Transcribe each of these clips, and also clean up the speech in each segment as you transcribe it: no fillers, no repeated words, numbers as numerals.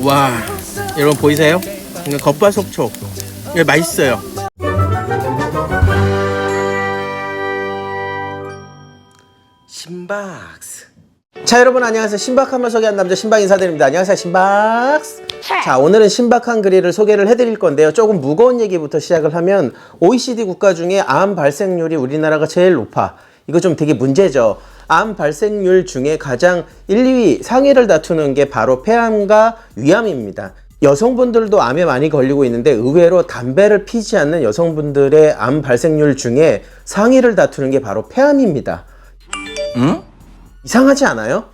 와, 여러분 보이세요? 겉바속촉. 이게 맛있어요. 신박스. 자, 여러분 안녕하세요. 신박함을 소개한 남자 신박 인사드립니다. 안녕하세요, 신박스. 자, 오늘은 신박한 그릴을 소개를 해드릴 건데요. 조금 무거운 얘기부터 시작을 하면 OECD 국가 중에 암 발생률이 우리나라가 제일 높아. 이거 좀 되게 문제죠. 암 발생률 중에 가장 1, 2위 상위를 다투는 게 바로 폐암과 위암입니다. 여성분들도 암에 많이 걸리고 있는데 의외로 담배를 피지 않는 여성분들의 암 발생률 중에 상위를 다투는 게 바로 폐암입니다. 응? 이상하지 않아요?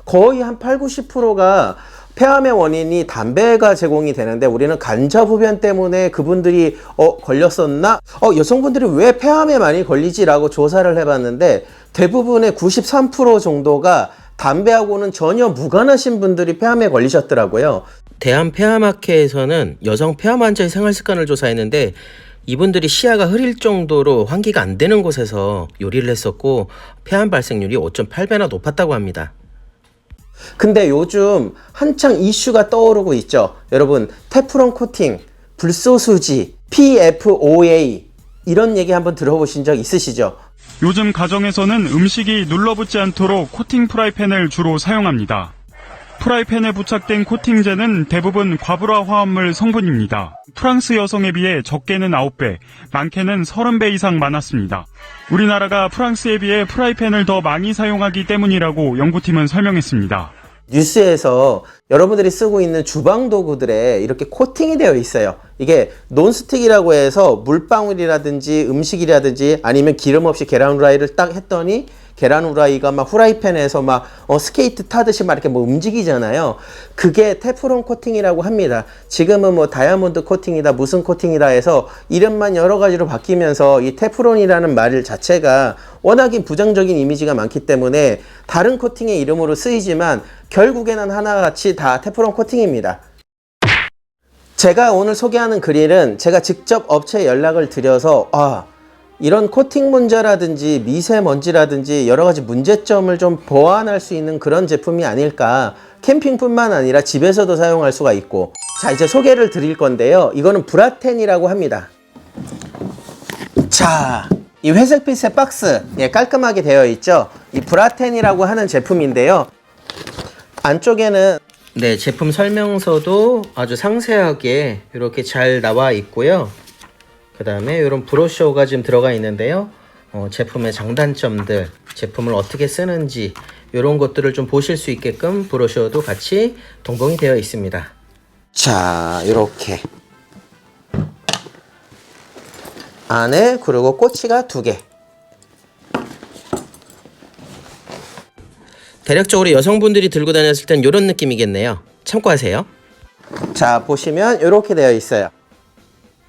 거의 한 8, 90%가 폐암의 원인이 담배가 제공이 되는데 우리는 간접흡연 때문에 그분들이 걸렸었나? 여성분들이 왜 폐암에 많이 걸리지? 라고 조사를 해봤는데 대부분의 93% 정도가 담배하고는 전혀 무관하신 분들이 폐암에 걸리셨더라고요. 대한폐암학회에서는 여성 폐암 환자의 생활습관을 조사했는데 이분들이 시야가 흐릴 정도로 환기가 안 되는 곳에서 요리를 했었고 폐암 발생률이 5.8배나 높았다고 합니다. 근데 요즘 한창 이슈가 떠오르고 있죠. 여러분, 테프론 코팅, 불소수지, PFOA 이런 얘기 한번 들어보신 적 있으시죠? 요즘 가정에서는 음식이 눌러붙지 않도록 코팅 프라이팬을 주로 사용합니다. 프라이팬에 부착된 코팅제는 대부분 과불화 화합물 성분입니다. 프랑스 여성에 비해 적게는 9배, 많게는 30배 이상 많았습니다. 우리나라가 프랑스에 비해 프라이팬을 더 많이 사용하기 때문이라고 연구팀은 설명했습니다. 뉴스에서 여러분들이 쓰고 있는 주방 도구들에 이렇게 코팅이 되어 있어요. 이게 논스틱이라고 해서 물방울이라든지 음식이라든지 아니면 기름 없이 계란 후라이를 딱 했더니 계란 후라이가 막 후라이팬에서 막 스케이트 타듯이 막 이렇게 뭐 움직이잖아요. 그게 테프론 코팅이라고 합니다. 지금은 뭐 다이아몬드 코팅이다 무슨 코팅이다 해서 이름만 여러 가지로 바뀌면서 이 테프론이라는 말 자체가 워낙에 부정적인 이미지가 많기 때문에 다른 코팅의 이름으로 쓰이지만 결국에는 하나같이 다 테프론 코팅입니다. 제가 오늘 소개하는 그릴은 제가 직접 업체에 연락을 드려서 이런 코팅 문제라든지 미세먼지라든지 여러 가지 문제점을 좀 보완할 수 있는 그런 제품이 아닐까. 캠핑뿐만 아니라 집에서도 사용할 수가 있고. 자, 이제 소개를 드릴 건데요. 이거는 브라텐이라고 합니다. 자, 이 회색빛의 박스 깔끔하게 되어 있죠. 이 브라텐이라고 하는 제품인데요. 안쪽에는 제품 설명서도 아주 상세하게 이렇게 잘 나와 있고요. 그 다음에 이런 브로셔가 지금 들어가 있는데요. 제품의 장단점들, 제품을 어떻게 쓰는지 이런 것들을 좀 보실 수 있게끔 브로셔도 같이 동봉이 되어 있습니다. 자, 이렇게 안에 그리고 꼬치가 2개. 대략적으로 여성분들이 들고 다녔을 땐 이런 느낌이겠네요. 참고하세요. 자, 보시면 이렇게 되어 있어요.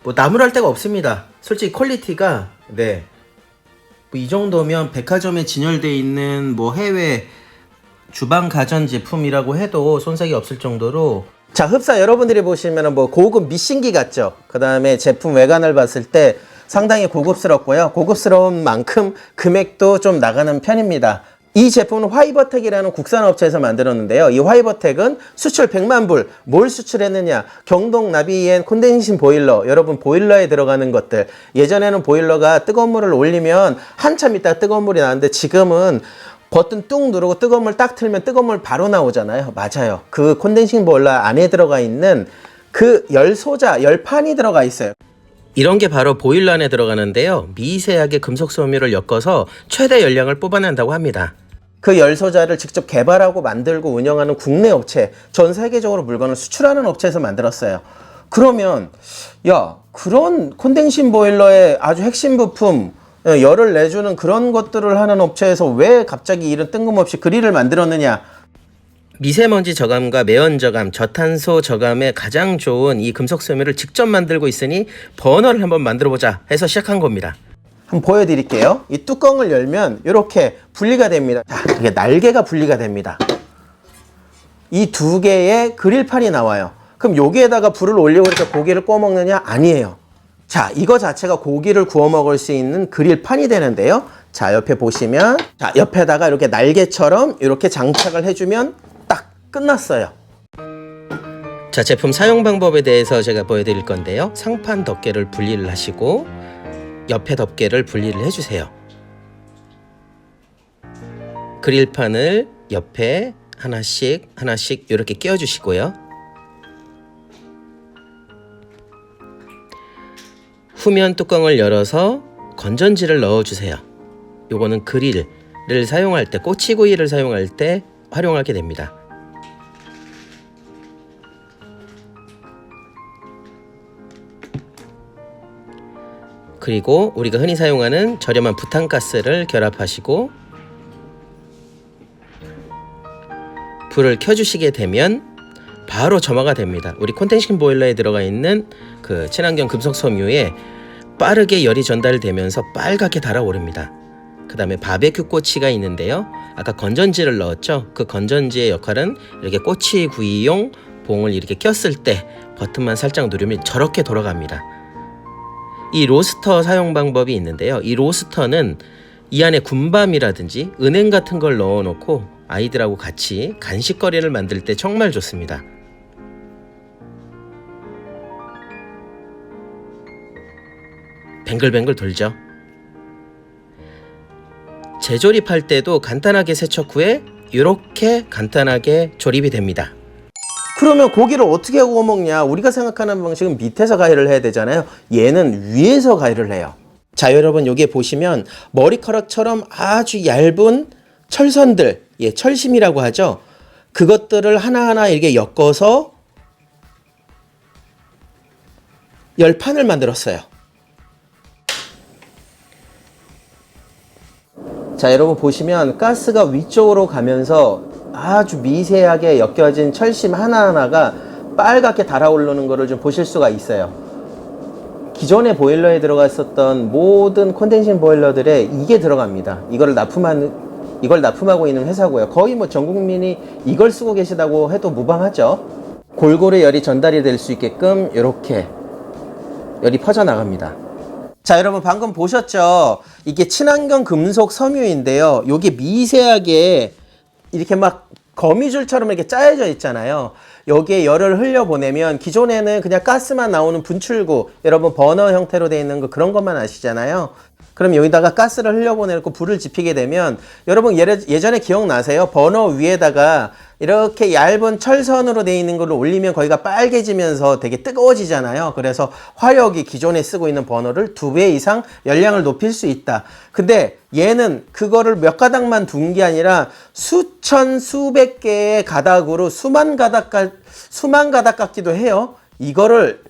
뭐 나무랄 데가 없습니다. 솔직히 퀄리티가 이 정도면 백화점에 진열되어 있는 뭐 해외 주방 가전 제품이라고 해도 손색이 없을 정도로. 자, 흡사 여러분들이 보시면 뭐 고급 미싱기 같죠. 그 다음에 제품 외관을 봤을 때 상당히 고급스럽고요. 고급스러운 만큼 금액도 좀 나가는 편입니다. 이 제품은 화이버텍이라는 국산 업체에서 만들었는데요. 이 화이버텍은 수출 100만 불. 뭘 수출했느냐? 경동 나비엔 콘덴싱 보일러. 여러분 보일러에 들어가는 것들. 예전에는 보일러가 뜨거운 물을 올리면 한참 있다 뜨거운 물이 나는데 지금은 버튼 뚝 누르고 뜨거운 물 딱 틀면 뜨거운 물 바로 나오잖아요. 맞아요. 그 콘덴싱 보일러 안에 들어가 있는 그 열소자, 열판이 들어가 있어요. 이런 게 바로 보일러 안에 들어가는데요. 미세하게 금속 섬유를 엮어서 최대 열량을 뽑아낸다고 합니다. 그 열소자를 직접 개발하고 만들고 운영하는 국내 업체, 전 세계적으로 물건을 수출하는 업체에서 만들었어요. 그러면 그런 콘덴싱 보일러의 아주 핵심 부품, 열을 내주는 그런 것들을 하는 업체에서 왜 갑자기 이런 뜬금없이 그릴을 만들었느냐? 미세먼지 저감과 매연 저감, 저탄소 저감에 가장 좋은 이 금속 섬유를 직접 만들고 있으니 버너를 한번 만들어보자 해서 시작한 겁니다. 한번 보여드릴게요. 이 뚜껑을 열면 이렇게 분리가 됩니다. 자, 이게 날개가 분리가 됩니다. 이 2개의 그릴판이 나와요. 그럼 여기에다가 불을 올리고 이렇게 고기를 구워 먹느냐? 아니에요. 자, 이거 자체가 고기를 구워 먹을 수 있는 그릴판이 되는데요. 자, 옆에 보시면 옆에다가 이렇게 날개처럼 이렇게 장착을 해주면 딱 끝났어요. 자, 제품 사용 방법에 대해서 제가 보여드릴 건데요. 상판 덮개를 분리를 하시고 옆에 덮개를 분리를 해주세요. 그릴판을 옆에 하나씩 이렇게 끼워주시고요. 후면 뚜껑을 열어서 건전지를 넣어주세요. 요거는 그릴을 사용할 때, 꼬치구이를 사용할 때 활용하게 됩니다. 그리고 우리가 흔히 사용하는 저렴한 부탄가스를 결합하시고 불을 켜주시게 되면 바로 점화가 됩니다. 우리 콘덴싱 보일러에 들어가 있는 그 친환경 금속 섬유에 빠르게 열이 전달되면서 빨갛게 달아오릅니다. 그 다음에 바베큐 꼬치가 있는데요. 아까 건전지를 넣었죠. 그 건전지의 역할은 이렇게 꼬치 구이용 봉을 이렇게 꼈을 때 버튼만 살짝 누르면 저렇게 돌아갑니다. 이 로스터 사용 방법이 있는데요. 이 로스터는 이 안에 군밤이라든지 은행 같은 걸 넣어 놓고 아이들하고 같이 간식거리를 만들 때 정말 좋습니다. 뱅글뱅글 돌죠. 재조립할 때도 간단하게 세척 후에 이렇게 간단하게 조립이 됩니다. 그러면 고기를 어떻게 구워 먹냐? 우리가 생각하는 방식은 밑에서 가열을 해야 되잖아요. 얘는 위에서 가열을 해요. 자, 여러분 여기 보시면 머리카락처럼 아주 얇은 철선들, 철심이라고 하죠. 그것들을 하나하나 이렇게 엮어서 열판을 만들었어요. 자, 여러분 보시면 가스가 위쪽으로 가면서 아주 미세하게 엮여진 철심 하나하나가 빨갛게 달아오르는 것을 좀 보실 수가 있어요. 기존의 보일러에 들어갔었던 모든 콘덴싱 보일러들에 이게 들어갑니다. 이걸 납품하고 있는 회사고요. 거의 뭐 전 국민이 이걸 쓰고 계시다고 해도 무방하죠. 골고루 열이 전달이 될 수 있게끔 이렇게 열이 퍼져나갑니다. 자, 여러분 방금 보셨죠? 이게 친환경 금속 섬유인데요. 이게 미세하게 이렇게 막 거미줄처럼 이렇게 짜여져 있잖아요. 여기에 열을 흘려보내면 기존에는 그냥 가스만 나오는 분출구, 여러분 버너 형태로 되어 있는 거 그런 것만 아시잖아요. 그럼 여기다가 가스를 흘려보내고 불을 지피게 되면 여러분 예전에 기억나세요? 버너 위에다가 이렇게 얇은 철선으로 되어 있는 걸로 올리면 거기가 빨개지면서 되게 뜨거워지잖아요. 그래서 화력이 기존에 쓰고 있는 버너를 2배 이상 열량을 높일 수 있다. 근데 얘는 그거를 몇 가닥만 둔 게 아니라 수천 수백 개의 가닥으로 수만 가닥 같기도 해요. 이거를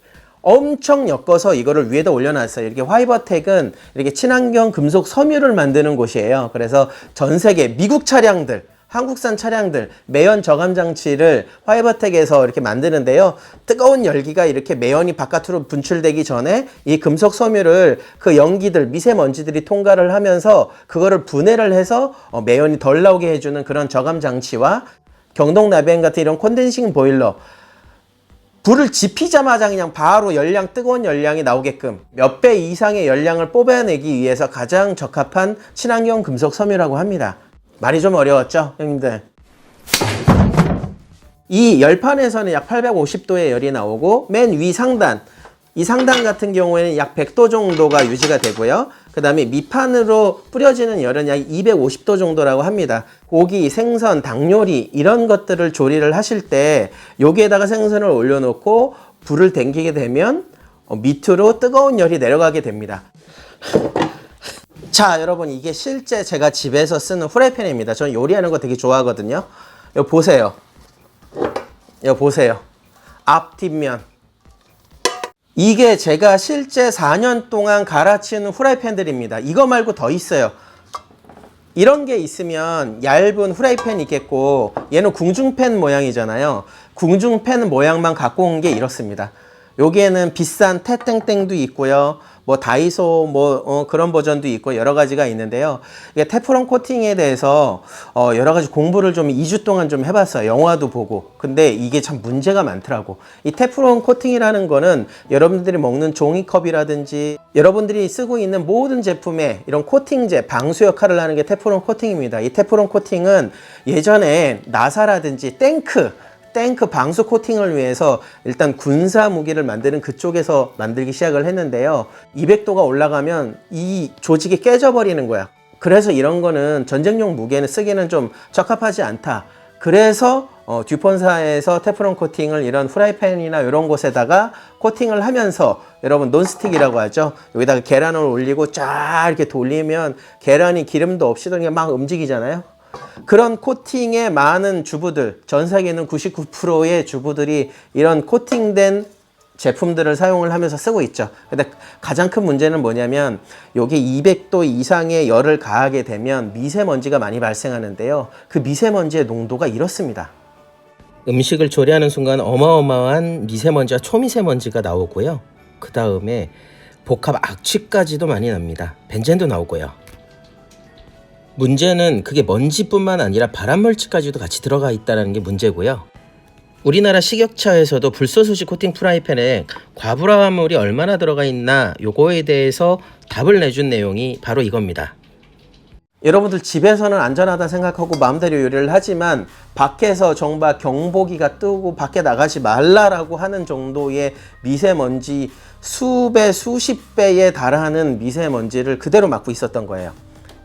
엄청 엮어서 이거를 위에다 올려놨어요. 이렇게 화이버텍은 이렇게 친환경 금속 섬유를 만드는 곳이에요. 그래서 전 세계 미국 차량들, 한국산 차량들 매연 저감 장치를 화이버텍에서 이렇게 만드는데요. 뜨거운 열기가 이렇게 매연이 바깥으로 분출되기 전에 이 금속 섬유를 그 연기들, 미세먼지들이 통과를 하면서 그거를 분해를 해서 매연이 덜 나오게 해주는 그런 저감 장치와 경동 나비엔 같은 이런 콘덴싱 보일러, 불을 지피자마자 그냥 바로 뜨거운 열량이 나오게끔 몇 배 이상의 열량을 뽑아내기 위해서 가장 적합한 친환경 금속 섬유라고 합니다. 말이 좀 어려웠죠, 형님들? 이 열판에서는 약 850도의 열이 나오고 맨 위 상단, 이 상단 같은 경우에는 약 100도 정도가 유지가 되고요. 그 다음에 밑판으로 뿌려지는 열은 약 250도 정도라고 합니다. 고기, 생선, 닭 요리 이런 것들을 조리를 하실 때 여기에다가 생선을 올려놓고 불을 당기게 되면 밑으로 뜨거운 열이 내려가게 됩니다. 자, 여러분 이게 실제 제가 집에서 쓰는 후라이팬입니다. 저는 요리하는 거 되게 좋아하거든요. 이거 보세요. 이거 보세요. 앞, 뒷면. 이게 제가 실제 4년 동안 갈아치운 후라이팬들입니다. 이거 말고 더 있어요. 이런 게 있으면 얇은 후라이팬이 있겠고, 얘는 궁중팬 모양이잖아요. 궁중팬 모양만 갖고 온 게 이렇습니다. 여기에는 비싼 태땡땡도 있고요. 뭐 다이소 그런 버전도 있고 여러 가지가 있는데요. 이게 테프론 코팅에 대해서 여러 가지 공부를 좀 2주 동안 좀 해봤어요. 영화도 보고. 근데 이게 참 문제가 많더라고. 이 테프론 코팅이라는 거는 여러분들이 먹는 종이컵이라든지 여러분들이 쓰고 있는 모든 제품에 이런 코팅제, 방수 역할을 하는 게 테프론 코팅입니다. 이 테프론 코팅은 예전에 나사라든지 탱크 방수 코팅을 위해서 일단 군사 무기를 만드는 그쪽에서 만들기 시작을 했는데요. 200도가 올라가면 이 조직이 깨져버리는 거야. 그래서 이런 거는 전쟁용 무기에는 쓰기는 좀 적합하지 않다. 그래서 듀폰사에서 테프론 코팅을 이런 프라이팬이나 이런 곳에다가 코팅을 하면서, 여러분 논스틱이라고 하죠. 여기다가 계란을 올리고 쫙 이렇게 돌리면 계란이 기름도 없이 그냥 막 움직이잖아요. 그런 코팅의 많은 주부들, 전 세계는 99%의 주부들이 이런 코팅된 제품들을 사용을 하면서 쓰고 있죠. 근데 가장 큰 문제는 뭐냐면 요게 200도 이상의 열을 가하게 되면 미세먼지가 많이 발생하는데요. 그 미세먼지의 농도가 이렇습니다. 음식을 조리하는 순간 어마어마한 미세먼지와 초미세먼지가 나오고요. 그 다음에 복합 악취까지도 많이 납니다. 벤젠도 나오고요. 문제는 그게 먼지뿐만 아니라 발암물질까지도 같이 들어가 있다는 게 문제고요. 우리나라 식약처에서도 불소수식 코팅 프라이팬에 과불화합물이 얼마나 들어가 있나 요거에 대해서 답을 내준 내용이 바로 이겁니다. 여러분들 집에서는 안전하다 생각하고 마음대로 요리를 하지만 밖에서 정말 경보기가 뜨고 밖에 나가지 말라라고 하는 정도의 미세먼지, 수배 수십 배에 달하는 미세먼지를 그대로 맡고 있었던 거예요.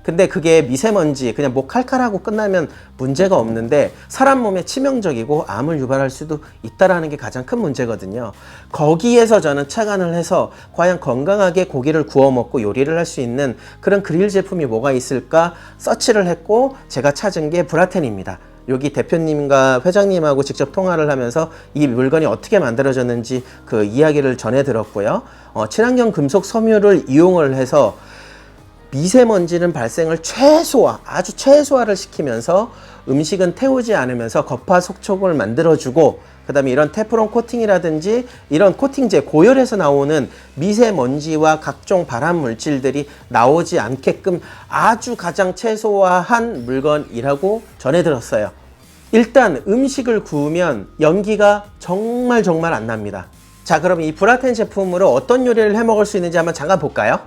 근데 그게 미세먼지 그냥 뭐 칼칼하고 끝나면 문제가 없는데 사람 몸에 치명적이고 암을 유발할 수도 있다라는 게 가장 큰 문제거든요. 거기에서 저는 착안을 해서 과연 건강하게 고기를 구워 먹고 요리를 할 수 있는 그런 그릴 제품이 뭐가 있을까 서치를 했고 제가 찾은 게 브라텐입니다. 여기 대표님과 회장님하고 직접 통화를 하면서 이 물건이 어떻게 만들어졌는지 그 이야기를 전해 들었고요. 친환경 금속 섬유를 이용을 해서 미세먼지는 발생을 아주 최소화를 시키면서 음식은 태우지 않으면서 겉바속촉을 만들어주고, 그 다음에 이런 테프론 코팅이라든지 이런 코팅제, 고열에서 나오는 미세먼지와 각종 발암 물질들이 나오지 않게끔 아주 가장 최소화한 물건이라고 전해들었어요. 일단 음식을 구우면 연기가 정말 안 납니다. 자, 그럼 이 브라텐 제품으로 어떤 요리를 해 먹을 수 있는지 한번 잠깐 볼까요?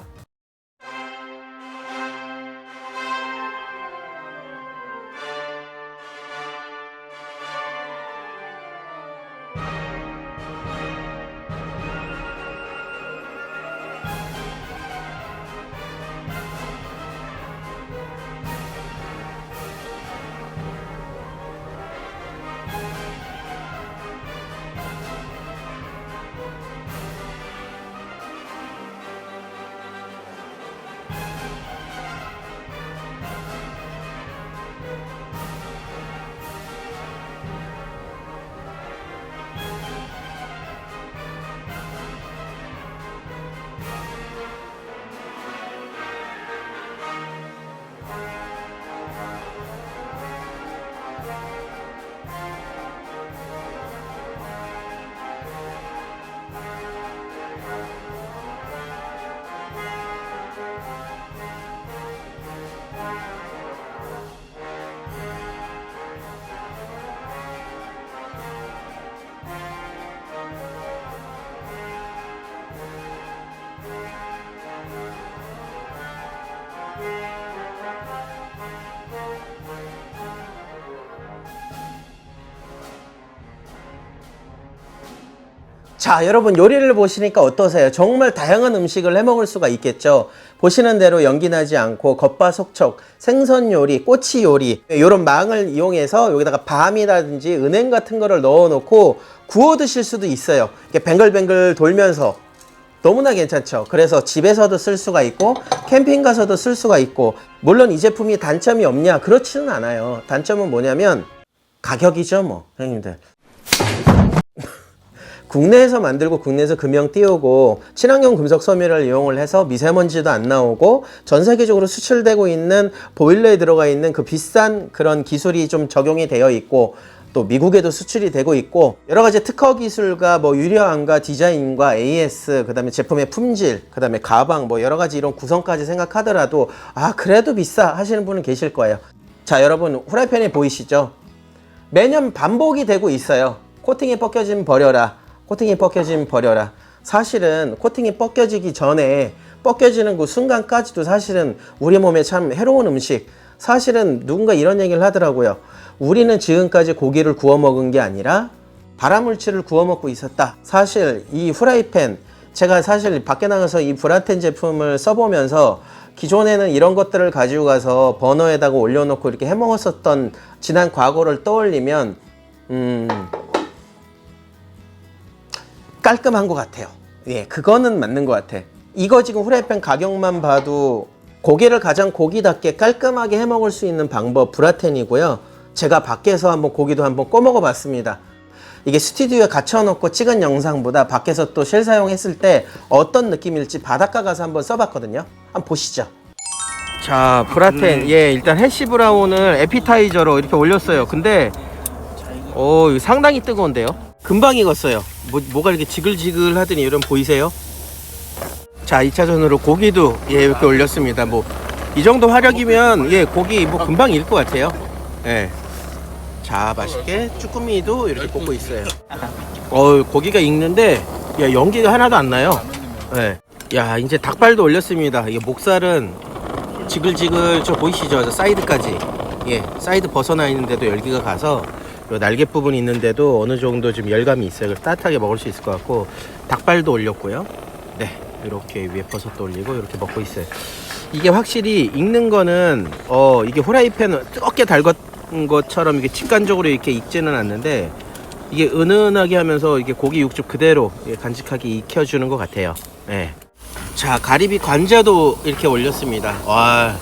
자, 여러분 요리를 보시니까 어떠세요? 정말 다양한 음식을 해 먹을 수가 있겠죠. 보시는 대로 연기 나지 않고 겉바속촉, 생선 요리, 꼬치 요리, 이런 망을 이용해서 여기다가 밤이라든지 은행 같은 거를 넣어 놓고 구워 드실 수도 있어요. 이렇게 뱅글뱅글 돌면서 너무나 괜찮죠. 그래서 집에서도 쓸 수가 있고 캠핑 가서도 쓸 수가 있고, 물론 이 제품이 단점이 없냐? 그렇지는 않아요. 단점은 뭐냐면 가격이죠, 뭐 형님들. 국내에서 만들고 국내에서 금형 띄우고 친환경 금속 섬유를 이용을 해서 미세먼지도 안 나오고 전 세계적으로 수출되고 있는 보일러에 들어가 있는 그 비싼 그런 기술이 좀 적용이 되어 있고, 또 미국에도 수출이 되고 있고, 여러 가지 특허 기술과 뭐 유려함과 디자인과 AS, 그 다음에 제품의 품질, 그 다음에 가방, 뭐 여러 가지 이런 구성까지 생각하더라도 아 그래도 비싸 하시는 분은 계실 거예요. 자, 여러분 후라이팬에 보이시죠? 매년 반복이 되고 있어요. 코팅이 벗겨지면 버려라, 코팅이 벗겨지면 버려라. 사실은 코팅이 벗겨지기 전에 벗겨지는 그 순간까지도 사실은 우리 몸에 참 해로운 음식, 사실은 누군가 이런 얘기를 하더라고요. 우리는 지금까지 고기를 구워 먹은 게 아니라 발암물질을 구워 먹고 있었다. 사실 이 후라이팬, 제가 사실 밖에 나가서 이 브라텐 제품을 써보면서 기존에는 이런 것들을 가지고 가서 버너에다가 올려놓고 이렇게 해 먹었었던 지난 과거를 떠올리면 깔끔한 것 같아요. 예, 그거는 맞는 것 같아. 이거 지금 후라이팬 가격만 봐도 고기를 가장 고기답게 깔끔하게 해 먹을 수 있는 방법 브라텐이고요. 제가 밖에서 한번 고기도 한번 꺼 먹어 봤습니다. 이게 스튜디오에 갇혀놓고 찍은 영상보다 밖에서 또 실사용했을 때 어떤 느낌일지 바닷가 가서 한번 써봤거든요. 한번 보시죠. 자, 브라텐. 예, 일단 해시 브라운을 에피타이저로 이렇게 올렸어요. 근데 이거 상당히 뜨거운데요. 금방 익었어요. 뭐가 이렇게 지글지글 하더니 이런 보이세요? 자, 2차전으로 고기도 예, 이렇게 올렸습니다. 뭐 이 정도 화력이면 예, 고기 뭐 금방 익을 것 같아요. 예. 자, 맛있게 쭈꾸미도 이렇게 볶고 있어요. 고기가 익는데 야, 연기가 하나도 안 나요. 예. 야, 이제 닭발도 올렸습니다. 이게 목살은 지글지글 저 보이시죠? 저 사이드까지. 예, 사이드 벗어나 있는데도 열기가 가서 요 날개 부분이 있는데도 어느 정도 좀 열감이 있어요. 그래서 따뜻하게 먹을 수 있을 것 같고 닭발도 올렸고요. 네, 이렇게 위에 버섯도 올리고 이렇게 먹고 있어요. 이게 확실히 익는 거는 이게 후라이팬 뜨겁게 달궜 것처럼 이게 직관적으로 이렇게 익지는 않는데 이게 은은하게 하면서 이게 고기 육즙 그대로 간직하게 익혀주는 것 같아요. 네. 자, 가리비 관자도 이렇게 올렸습니다. 와,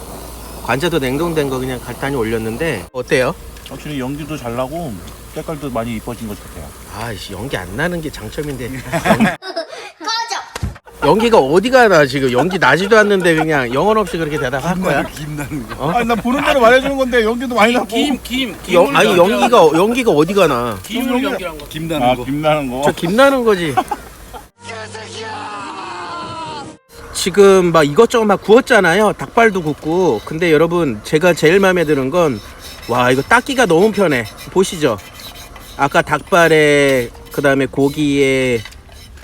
관자도 냉동된 거 그냥 간단히 올렸는데 어때요? 확실히 연기도 잘 나고 색깔도 많이 이뻐진 것 같아요. 아이씨, 연기 안 나는 게 장점인데. 연기가 어디가 나 지금. 연기 나지도 않는데 그냥 영혼 없이 그렇게 대답할 거야? 김나는 거. 아니, 나 보는 대로 말해주는 건데 연기도 많이 나고. 아니, 연기가 어디가 나? 김을 연기한 거. 김나는 거. 김나는 거. 저 김나는 거지. 지금 막 이것저것 막 구웠잖아요. 닭발도 굽고. 근데 여러분, 제가 제일 마음에 드는 건 와, 이거 닦기가 너무 편해. 보시죠. 아까 닭발에 그 다음에 고기에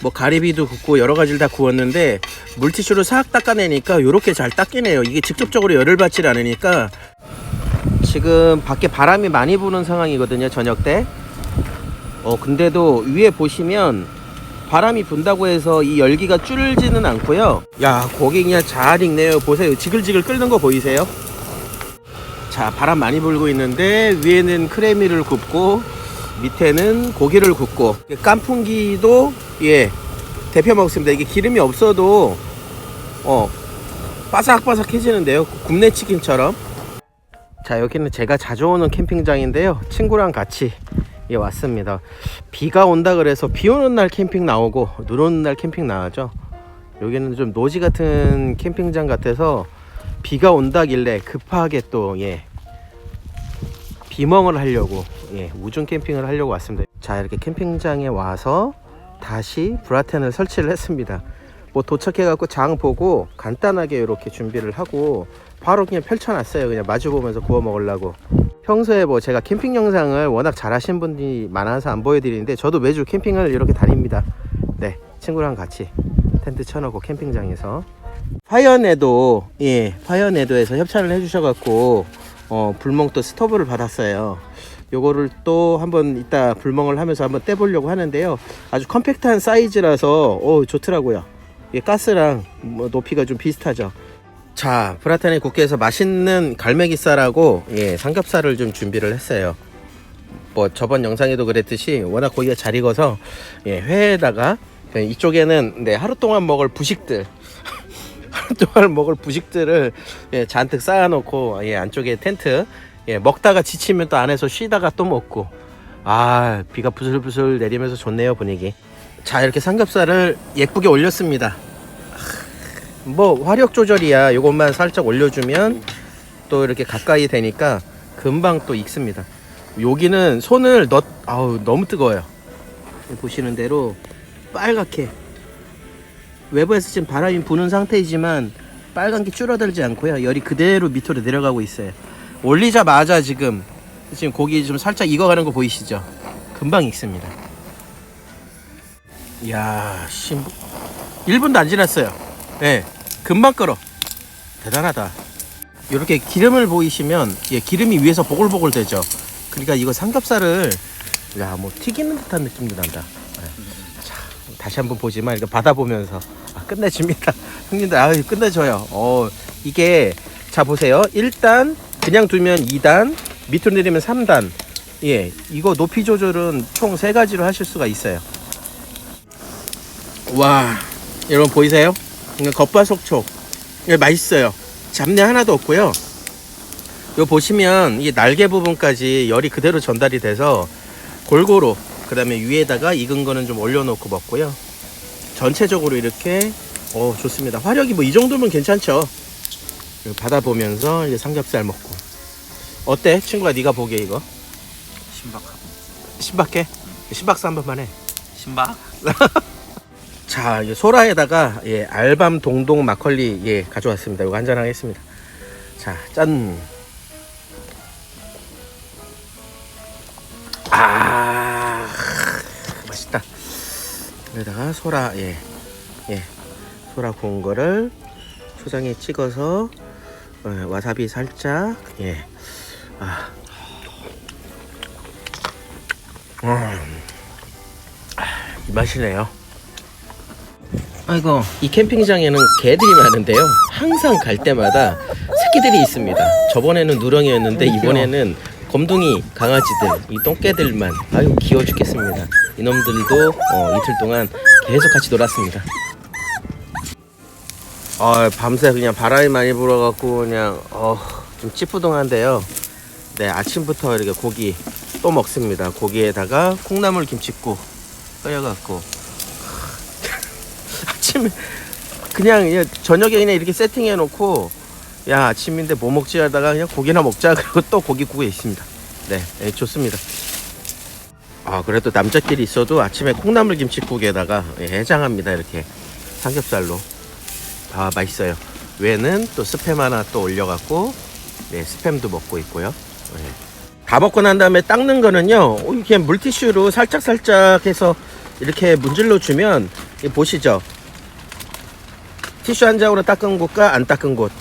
뭐 가리비도 굽고 여러 가지를 다 구웠는데 물티슈로 싹 닦아내니까 이렇게 잘 닦이네요. 이게 직접적으로 열을 받질 않으니까. 지금 밖에 바람이 많이 부는 상황이거든요, 저녁 때. 근데도 위에 보시면 바람이 분다고 해서 이 열기가 줄지는 않고요. 야, 고기 그냥 잘 익네요. 보세요. 지글지글 끓는 거 보이세요? 자, 바람 많이 불고 있는데 위에는 크래미를 굽고 밑에는 고기를 굽고 깐풍기도 예, 데펴 먹습니다. 이게 기름이 없어도 바삭바삭해지는데요. 굽네 치킨처럼. 자, 여기는 제가 자주 오는 캠핑장인데요. 친구랑 같이 예, 왔습니다. 비가 온다 그래서 비 오는 날 캠핑 나오고 눈 오는 날 캠핑 나가죠. 여기는 좀 노지 같은 캠핑장 같아서 비가 온다길래 급하게 또 예, 비멍을 하려고 예, 우중 캠핑을 하려고 왔습니다. 자, 이렇게 캠핑장에 와서 다시 브라텐을 설치를 했습니다. 뭐 도착해 갖고 장 보고 간단하게 이렇게 준비를 하고 바로 그냥 펼쳐놨어요. 그냥 마주 보면서 구워 먹으려고. 평소에 뭐 제가 캠핑 영상을 워낙 잘 하신 분들이 많아서 안 보여드리는데 저도 매주 캠핑을 이렇게 다닙니다. 네, 친구랑 같이 텐트 쳐놓고 캠핑장에서 파이어네도 예, 파이어네도에서 협찬을 해주셔갖고 불멍 또 스토브를 받았어요. 요거를 또 한번 이따 불멍을 하면서 한번 떼보려고 하는데요. 아주 컴팩트한 사이즈라서 좋더라고요. 이게 가스랑 뭐 높이가 좀 비슷하죠. 자, 브라텐에 국회에서 맛있는 갈매기살하고 예, 삼겹살을 좀 준비를 했어요. 뭐 저번 영상에도 그랬듯이 워낙 고기가 잘 익어서 예, 회에다가 이쪽에는 네, 하루 동안 먹을 부식들 하루 동안 먹을 부식들을 예, 잔뜩 쌓아놓고 예, 안쪽에 텐트 예, 먹다가 지치면 또 안에서 쉬다가 또 먹고. 아, 비가 부슬부슬 내리면서 좋네요, 분위기. 자, 이렇게 삼겹살을 예쁘게 올렸습니다. 뭐 화력 조절이야. 요것만 살짝 올려주면 또 이렇게 가까이 되니까 금방 또 익습니다. 여기는 손을 아우, 너무 뜨거워요. 보시는 대로 빨갛게 외부에서 지금 바람이 부는 상태이지만 빨간 게 줄어들지 않고요. 열이 그대로 밑으로 내려가고 있어요. 올리자마자 지금 고기 좀 살짝 익어가는 거 보이시죠? 금방 익습니다. 이야, 1분도 안 지났어요. 네, 금방 끓어. 대단하다. 이렇게 기름을 보이시면 예, 기름이 위에서 보글보글 되죠. 그러니까 이거 삼겹살을 야 뭐 튀기는 듯한 느낌도 난다. 네. 자 다시 한번 보지만 이거 받아보면서 끝내줍니다. 형님들 끝내줘요. 이게 자 보세요. 1단 그냥 두면 2단 밑으로 내리면 3단. 예, 이거 높이 조절은 총 3가지로 하실 수가 있어요. 와, 여러분 보이세요? 겉바속촉. 이거 맛있어요. 잡내 하나도 없고요. 이거 보시면 이 날개 부분까지 열이 그대로 전달이 돼서 골고루, 그 다음에 위에다가 익은 거는 좀 올려놓고 먹고요. 전체적으로 이렇게 좋습니다. 화력이 뭐 이 정도면 괜찮죠. 받아보면서 이제 삼겹살 먹고. 어때? 친구가 네가 보기에 이거? 신박하고. 신박해? 신박사 한 번만 해. 신박? 자, 이제 소라에다가 알밤 동동 막걸리 가져왔습니다. 이거 한잔 하겠습니다. 자, 짠. 맛있다. 여기다가 소라 소라 구운 거를 초장에 찍어서 와사비 살짝 이 맛이네요. 아이고, 이 캠핑장에는 개들이 많은데요. 항상 갈 때마다 새끼들이 있습니다. 저번에는 누렁이였는데 이번에는 검둥이 강아지들, 이 똥개들만. 아유 귀여워 죽겠습니다. 이놈들도 이틀 동안 계속 같이 놀았습니다. 밤새 그냥 바람이 많이 불어갖고 그냥 좀 찌뿌둥한데요. 네, 아침부터 이렇게 고기 또 먹습니다. 고기에다가 콩나물 김치국 끓여갖고 아침에 그냥 저녁에 그냥 이렇게 세팅해 놓고 야 아침인데 뭐 먹지 하다가 그냥 고기나 먹자. 그리고 또 고기국에 있습니다. 네, 좋습니다. 그래도 남자끼리 있어도 아침에 콩나물 김치국에다가 해장합니다. 이렇게 삼겹살로. 맛있어요. 외에는 또 스팸 하나 또 올려갖고 스팸도 먹고 있고요. 다 먹고 난 다음에 닦는 거는요, 이렇게 물티슈로 살짝 해서 이렇게 문질러 주면 보시죠. 티슈 한 장으로 닦은 곳과 안 닦은 곳.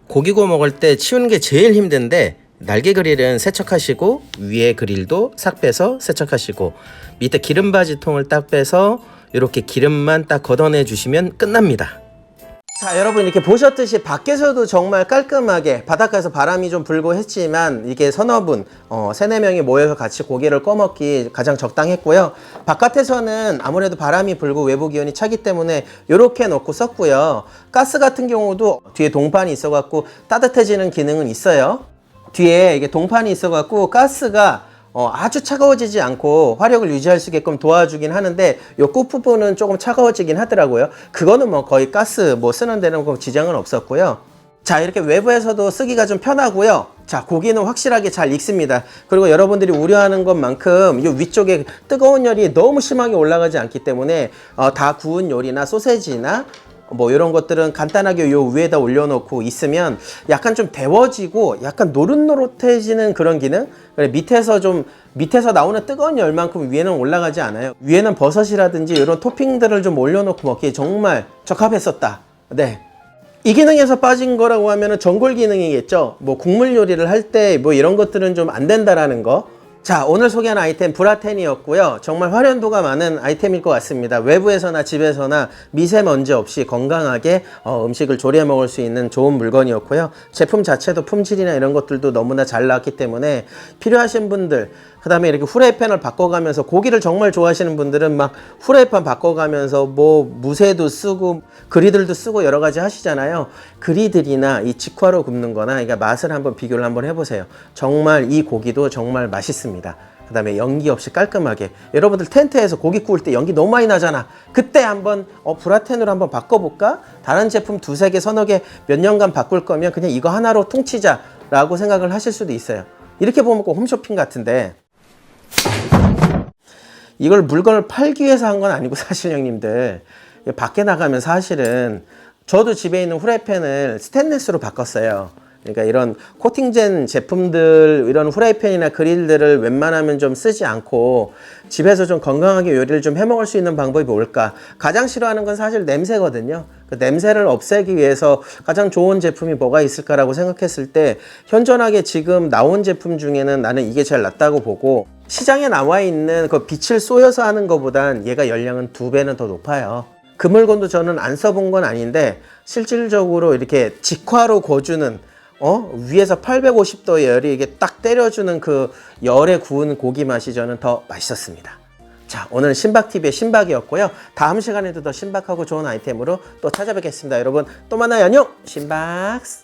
고기 구워 먹을 때 치우는 게 제일 힘든데 날개 그릴은 세척하시고 위에 그릴도 싹 빼서 세척하시고 밑에 기름바지 통을 딱 빼서 이렇게 기름만 딱 걷어내 주시면 끝납니다. 자, 여러분 이렇게 보셨듯이 밖에서도 정말 깔끔하게 바닷가에서 바람이 좀 불고 했지만 이게 서너 분, 3-4명이 모여서 같이 고기를 꺼먹기 가장 적당했고요. 바깥에서는 아무래도 바람이 불고 외부 기온이 차기 때문에 이렇게 놓고 썼고요. 가스 같은 경우도 뒤에 동판이 있어갖고 따뜻해지는 기능은 있어요. 뒤에 이게 동판이 있어갖고 가스가 아주 차가워지지 않고 화력을 유지할 수 있게끔 도와주긴 하는데 요 끝부분은 조금 차가워지긴 하더라고요. 그거는 뭐 거의 가스 쓰는 데는 지장은 없었고요. 자, 이렇게 외부에서도 쓰기가 좀 편하고요. 자, 고기는 확실하게 잘 익습니다. 그리고 여러분들이 우려하는 것만큼 이 위쪽에 뜨거운 열이 너무 심하게 올라가지 않기 때문에 다 구운 요리나 소세지나 이런 것들은 간단하게 요 위에다 올려놓고 있으면 약간 좀 데워지고 약간 노릇노릇해지는 그런 기능? 밑에서 나오는 뜨거운 열만큼 위에는 올라가지 않아요. 위에는 버섯이라든지 이런 토핑들을 좀 올려놓고 먹기에 정말 적합했었다. 네. 이 기능에서 빠진 거라고 하면은 전골 기능이겠죠. 국물 요리를 할 때 이런 것들은 좀 안 된다라는 거. 자, 오늘 소개한 아이템 브라텐이었고요. 정말 활용도가 많은 아이템일 것 같습니다. 외부에서나 집에서나 미세먼지 없이 건강하게 음식을 조리해 먹을 수 있는 좋은 물건이었고요. 제품 자체도 품질이나 이런 것들도 너무나 잘 나왔기 때문에 필요하신 분들, 그 다음에 이렇게 후라이팬을 바꿔가면서 고기를 정말 좋아하시는 분들은 막 후라이팬 바꿔가면서 무쇠도 쓰고 그리들도 쓰고 여러 가지 하시잖아요. 그리들이나 이 직화로 굽는 거나 그러니까 맛을 한번 비교를 한번 해보세요. 정말 이 고기도 정말 맛있습니다. 그 다음에 연기 없이 깔끔하게. 여러분들 텐트에서 고기 구울 때 연기 너무 많이 나잖아. 그때 한번 브라텐으로 한번 바꿔볼까? 다른 제품 2-3개, 서너 개 몇 년간 바꿀 거면 그냥 이거 하나로 퉁치자 라고 생각을 하실 수도 있어요. 이렇게 보면 꼭 홈쇼핑 같은데 이걸 물건을 팔기 위해서 한 건 아니고 사실 형님들 밖에 나가면 사실은 저도 집에 있는 후라이팬을 스테인리스로 바꿨어요. 그러니까 이런 코팅젠 제품들, 이런 후라이팬이나 그릴들을 웬만하면 좀 쓰지 않고 집에서 좀 건강하게 요리를 좀 해 먹을 수 있는 방법이 뭘까? 가장 싫어하는 건 사실 냄새거든요. 그 냄새를 없애기 위해서 가장 좋은 제품이 뭐가 있을까라고 생각했을 때 현존하게 지금 나온 제품 중에는 나는 이게 제일 낫다고 보고, 시장에 나와 있는 그 빛을 쏘여서 하는 것보단 얘가 연량은 2배는 더 높아요. 그 물건도 저는 안 써본 건 아닌데 실질적으로 이렇게 직화로 구워주는 위에서 850도 열이 이게 딱 때려주는 그 열에 구운 고기 맛이 저는 더 맛있었습니다. 자, 오늘 신박TV의 신박이었고요. 다음 시간에도 더 신박하고 좋은 아이템으로 또 찾아뵙겠습니다. 여러분 또 만나요. 안녕. 신박스.